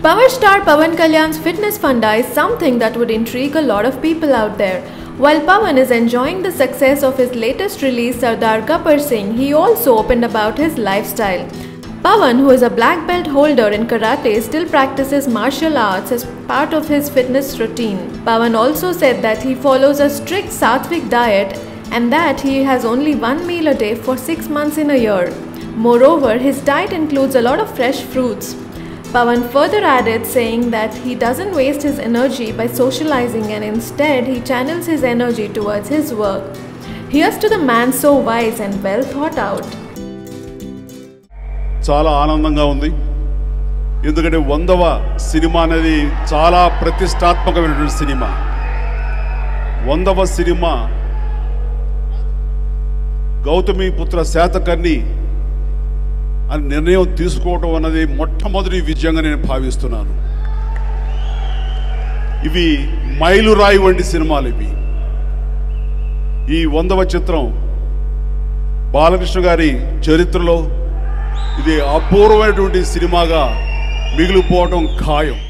Power star Pawan Kalyan's fitness funda is something that would intrigue a lot of people out there. While Pawan is enjoying the success of his latest release Sardar Gabbar Singh, he also opened about his lifestyle. Pawan, who is a black belt holder in karate, still practices martial arts as part of his fitness routine. Pawan also said that he follows a strict sattvic diet and that he has only one meal a day for 6 months in a year. Moreover, his diet includes a lot of fresh fruits. Pawan further added, saying that he doesn't waste his energy by socializing and instead he channels his energy towards his work. Here's to the man so wise and well thought out. చాలా ఆనందంగా ఉంది. ఎందుకంటే 100వ cinema అనేది చాలా ప్రతిష్టాత్మకమైనటువంటి cinema. 100వ cinema Gautami పుత్ర శాతకర్ణి అని నిర్ణయం తీసుకోవడం అన్నది మొట్టమొదటి విజయంగా నేను భావిస్తున్నాను. ఇవి మైలురాయి వంటి సినిమాలు ఇవి. ఈ 100వ చిత్రం బాలకృష్ణ గారి చరిత్రలో ఇది అపూర్వమైనటువంటి సినిమాగా మిగిలిపోవడం ఖాయం.